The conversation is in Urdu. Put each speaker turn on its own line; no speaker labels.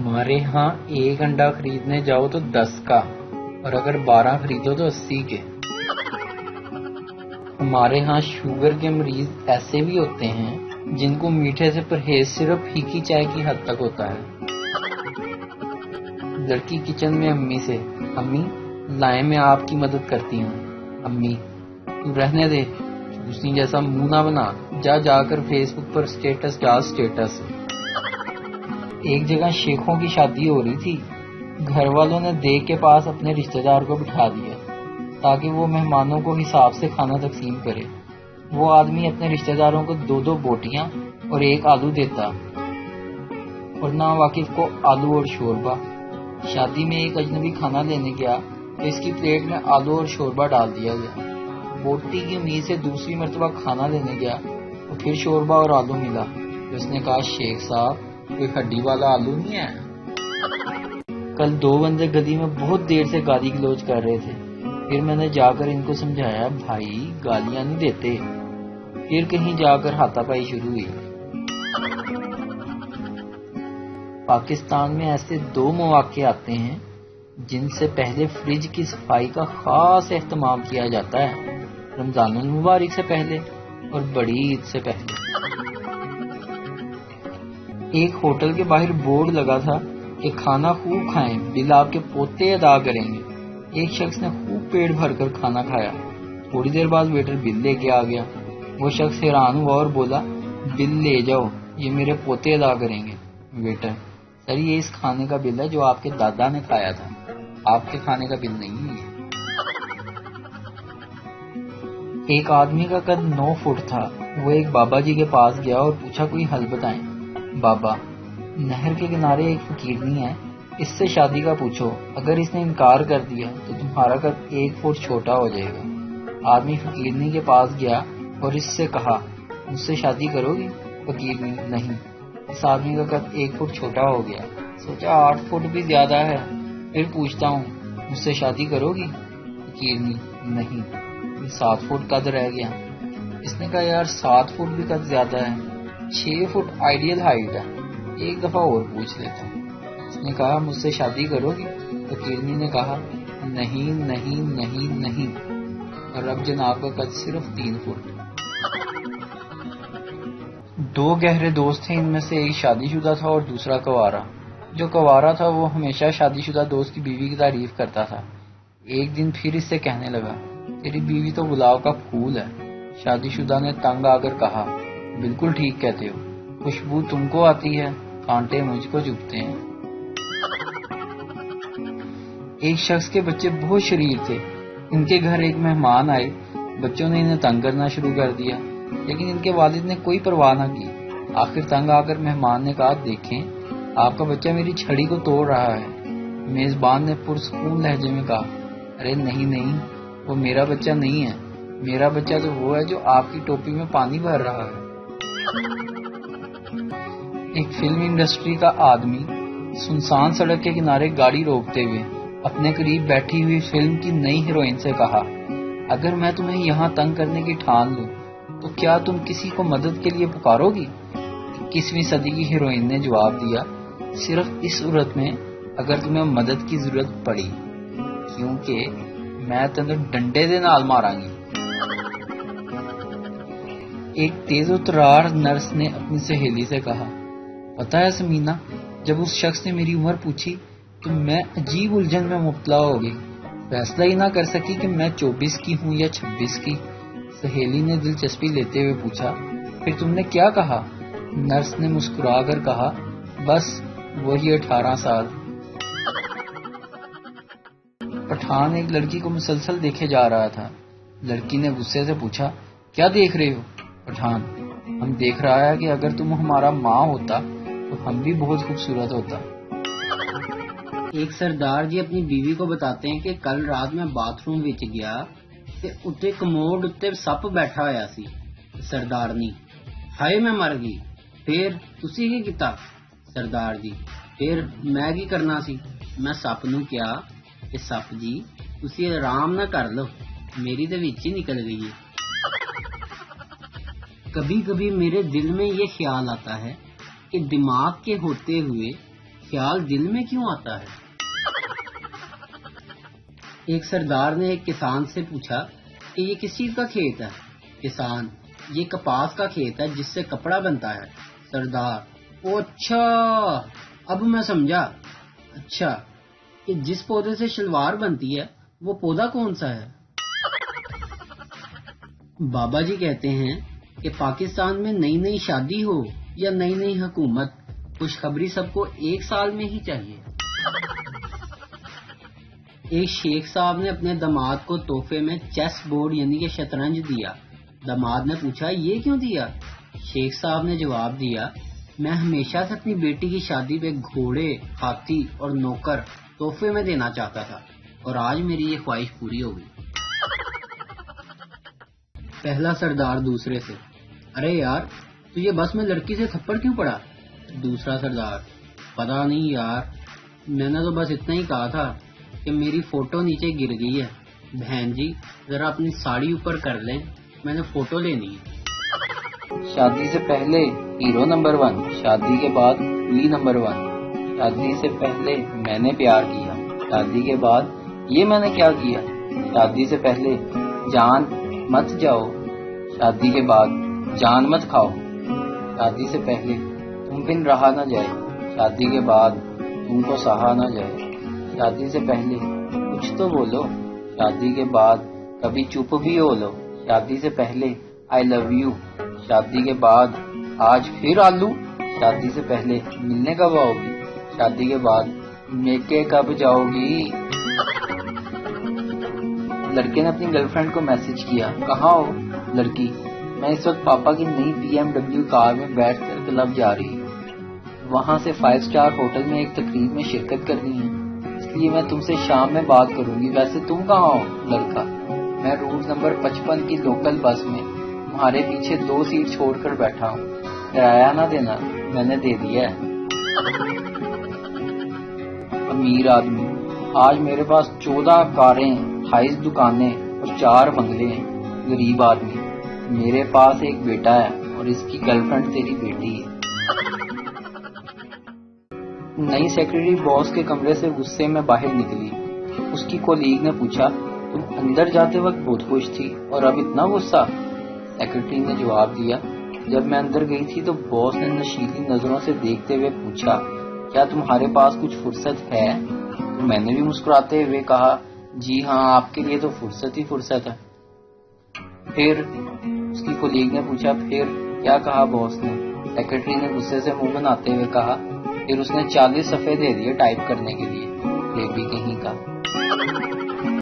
ہمارے ہاں ایک انڈا خریدنے جاؤ تو 10 کا، اور اگر 12 خریدو تو 80 کے۔ ہمارے ہاں شوگر کے مریض ایسے بھی ہوتے ہیں جن کو میٹھے سے پرہیز صرف پھیکی چائے کی حد تک ہوتا ہے۔ لڑکی کچن میں امی سے، امی لائیں میں آپ کی مدد کرتی ہوں۔ امی تو رہنے دے، چوسنی جیسا منہ نہ بنا، جا کر فیس بک پر سٹیٹس ڈال سٹیٹس۔ ایک جگہ شیخوں کی شادی ہو رہی تھی، گھر والوں نے دیگ کے پاس اپنے رشتہ دار کو بٹھا دیا تاکہ وہ مہمانوں کو حساب سے کھانا تقسیم کرے۔ وہ آدمی اپنے رشتہ داروں کو 2 بوٹیاں اور 1 آلو دیتا، اور ناواقف کو آلو اور شوربہ۔ شادی میں ایک اجنبی کھانا لینے گیا تو اس کی پلیٹ میں آلو اور شوربہ ڈال دیا گیا۔ بوٹی کی امید سے دوسری مرتبہ کھانا لینے گیا تو پھر شوربہ اور آلو ملا تو اس نے کہا، شیخ صاحب کوئی ہڈی والا آلو نہیں ہے؟ کل 2 بندے گلی میں بہت دیر سے گالی گلوچ کر رہے تھے، پھر میں نے جا کر ان کو سمجھایا، بھائی گالیاں نہیں دیتے۔ پھر کہیں جا کر ہاتھا پائی شروع ہوئی۔ پاکستان میں ایسے 2 مواقع آتے ہیں جن سے پہلے فریج کی صفائی کا خاص اہتمام کیا جاتا ہے، رمضان المبارک سے پہلے اور بڑی عید سے پہلے۔ ایک ہوٹل کے باہر بورڈ لگا تھا کہ کھانا خوب کھائیں، بل آپ کے پوتے ادا کریں گے۔ ایک شخص نے خوب پیٹ بھر کر کھانا کھایا، تھوڑی دیر بعد ویٹر بل لے کے آ گیا۔ وہ شخص حیران ہوا اور بولا، بل لے جاؤ، یہ میرے پوتے ادا کریں گے۔ ویٹر، سر یہ اس کھانے کا بل ہے جو آپ کے دادا نے کھایا تھا، آپ کے کھانے کا بل نہیں ہے۔ ایک آدمی کا قد 9 فٹ تھا، وہ ایک بابا جی کے پاس گیا اور پوچھا، کوئی حل بتائیں۔ بابا، نہر کے کنارے ایک فقیرنی ہے، اس سے شادی کا پوچھو، اگر اس نے انکار کر دیا تو تمہارا قد 1 فٹ چھوٹا ہو جائے گا۔ آدمی فقیرنی کے پاس گیا اور اس سے کہا، مجھ سے شادی کرو گی؟ فقیرنی، نہیں۔ اس آدمی کا قد 1 فٹ چھوٹا ہو گیا، سوچا 8 فٹ بھی زیادہ ہے، پھر پوچھتا ہوں، مجھ سے شادی کرو گی؟ فقیرنی، نہیں۔ 7 فٹ قد رہ گیا۔ اس نے کہا، یار 7 فٹ بھی قد زیادہ ہے، 6 فٹ آئیڈیل ہائٹ ہے، ایک دفعہ اور پوچھ لیتا ہوں۔ اس نے کہا، مجھ سے شادی کرو گی؟ فقیرنی نے کہا، نہیں نہیں نہیں نہیں، اور اب جناب کا قد صرف 3 فٹ۔ 2 گہرے دوست تھے، ان میں سے ایک شادی شدہ تھا اور دوسرا کنوارا۔ جو کنوارا تھا وہ ہمیشہ شادی شدہ دوست کی بیوی کی تعریف کرتا تھا۔ ایک دن پھر اس سے کہنے لگا، تیری بیوی تو گلاب کا پھول ہے۔ شادی شدہ نے تنگ آ کر کہا، بالکل ٹھیک کہتے ہو، خوشبو تم کو آتی ہے، کانٹے مجھ کو چبھتے ہیں۔ ایک شخص کے بچے بہت شریر تھے، ان کے گھر ایک مہمان آئے، بچوں نے انہیں تنگ کرنا شروع کر دیا، لیکن ان کے والد نے کوئی پرواہ نہ کی۔ آخر تنگ آ کر مہمان نے کہا، دیکھیں آپ کا بچہ میری چھڑی کو توڑ رہا ہے۔ میزبان نے پرسکون لہجے میں کہا، ارے نہیں نہیں، وہ میرا بچہ نہیں ہے، میرا بچہ تو وہ ہے جو آپ کی ٹوپی میں پانی بھر رہا ہے۔ ایک فلم انڈسٹری کا آدمی سنسان سڑک کے کنارے گاڑی روکتے ہوئے اپنے قریب بیٹھی ہوئی فلم کی نئی ہیروئن سے کہا، اگر میں تمہیں یہاں تنگ کرنے کی ٹھان لوں تو کیا تم کسی کو مدد کے لیے پکارو گی؟ 21ویں صدی کی ہیروئن نے جواب دیا، صرف اس صورت میں اگر تمہیں مدد کی ضرورت پڑی، کیونکہ میں تینوں ڈنڈے دے نال ماراں گی۔ ایک تیز و ترار نرس نے اپنی سہیلی سے کہا، پتہ ہے سمینہ، جب اس شخص نے میری عمر پوچھی تو میں عجیب الجھن میں مبتلا ہو گئی، فیصلہ ہی نہ کر سکی کہ میں 24 کی ہوں یا 26 کی۔ سہیلی نے دلچسپی لیتے ہوئے پوچھا، پھر تم نے کیا کہا؟ نرس نے مسکرا کر کہا، بس وہی 18 سال۔ پٹھان ایک لڑکی کو مسلسل دیکھے جا رہا تھا۔ لڑکی نے غصے سے پوچھا، کیا دیکھ رہے ہو؟ پٹھان، ہم دیکھ رہا ہے کہ اگر تم ہمارا ماں ہوتا تو ہم بھی بہت خوبصورت ہوتا۔
ایک سردار جی اپنی بیوی کو بتاتے ہیں کہ کل رات میں باتھ روم وچ گیا تے اتنے کموڈ اتنے سپ بیٹھا ہویا سی۔ سردارنی، ہائے میں مر گئی۔ پھر تسی کی کیتا؟ سردار جی، پھر میں کی کرنا سی، میں سپ نو کیا کہ سپ جی تسی آرام نہ کر لو، میری تے وچ ہی نکل گئی ہے۔ کبھی کبھی میرے دل میں یہ خیال آتا ہے کہ دماغ کے ہوتے ہوئے خیال دل میں کیوں آتا ہے؟ ایک سردار نے ایک کسان سے پوچھا کہ یہ کس چیز کا کھیت ہے؟ کسان: یہ کپاس کا کھیت ہے جس سے کپڑا بنتا ہے۔ سردار: او اچھا، اب میں سمجھا۔ اچھا، کہ جس پودے سے شلوار بنتی ہے وہ پودا کون سا ہے؟ بابا جی کہتے ہیں کہ پاکستان میں نئی نئی شادی ہو یا نئی نئی حکومت، خوشخبری سب کو ایک سال میں ہی چاہیے۔ ایک شیخ صاحب نے اپنے داماد کو تحفے میں چیس بورڈ یعنی کہ شطرنج دیا۔ داماد نے پوچھا یہ کیوں دیا؟ شیخ صاحب نے جواب دیا، میں ہمیشہ سے اپنی بیٹی کی شادی پہ گھوڑے، ہاتھی اور نوکر تحفے میں دینا چاہتا تھا، اور آج میری یہ خواہش پوری ہو گئی۔ پہلا سردار دوسرے سے: ارے یار، تجھے بس میں لڑکی سے تھپڑ کیوں پڑا؟ دوسرا سردار: پتا نہیں یار، میں نے تو بس اتنا ہی کہا تھا کہ میری فوٹو نیچے گر گئی ہے، بہن جی ذرا اپنی ساڑی اوپر کر لیں، میں نے فوٹو لینی ہے۔
شادی سے پہلے ہیرو نمبر 1، شادی کے بعد وی نمبر 1۔ شادی سے پہلے میں نے پیار کیا، شادی کے بعد یہ میں نے کیا کیا۔ شادی سے پہلے جان مت جاؤ، شادی کے بعد جان مت کھاؤ۔ شادی سے پہلے تم بن رہا نہ جائے، شادی کے بعد تم کو سہا نہ جائے۔ شادی سے پہلے کچھ تو بولو، شادی کے بعد کبھی چپ بھی ہو لو۔ شادی سے پہلے آئی لو یو، شادی کے بعد آج پھر آلو۔ شادی سے پہلے ملنے کب آؤ گی، شادی کے بعد میکے کب جاؤ گی۔ لڑکے نے اپنی گرل فرینڈ کو میسج کیا، کہاں ہو؟ لڑکی: میں اس وقت پاپا کی نئی BMW کار میں بیٹھ کر کلب جا رہی ہوں، وہاں سے 5 اسٹار ہوٹل میں ایک تقریب میں شرکت کرنی ہے، اس لیے میں تم سے شام میں بات کروں گی۔ ویسے تم کہاں ہو؟ لڑکا: میں روٹ نمبر 55 کی لوکل بس میں تمہارے پیچھے 2 سیٹ چھوڑ کر بیٹھا ہوں، کرایہ نہ دینا، میں نے دے دیا ہے۔ امیر آدمی: آج میرے پاس 14 کاریں، 28 دکانیں اور 4 بنگلے ہیں۔ غریب آدمی: میرے پاس ایک بیٹا ہے اور اس کی گرل فرینڈ تیری بیٹی ہے۔ نئی سیکرٹری باس کے کمرے سے غصے میں باہر نکلی۔ اس کی کولیگ نے پوچھا، تم اندر جاتے وقت بہت خوش تھی اور اب اتنا غصہ؟ سیکرٹری نے جواب دیا، جب میں اندر گئی تھی تو باس نے نشیلی نظروں سے دیکھتے ہوئے پوچھا، کیا تمہارے پاس کچھ فرصت ہے؟ تو میں نے بھی مسکراتے ہوئے کہا، جی ہاں، آپ کے لیے تو فرصت ہی فرصت ہے۔ پھر اس کی کولیگ نے پوچھا، پھر کیا کہا باس نے؟ سیکرٹری نے غصے سے منہ بناتے ہوئے کہا، پھر اس نے 40 صفحے دے دیے ٹائپ کرنے کے لیے، یہ بھی کہیں کا۔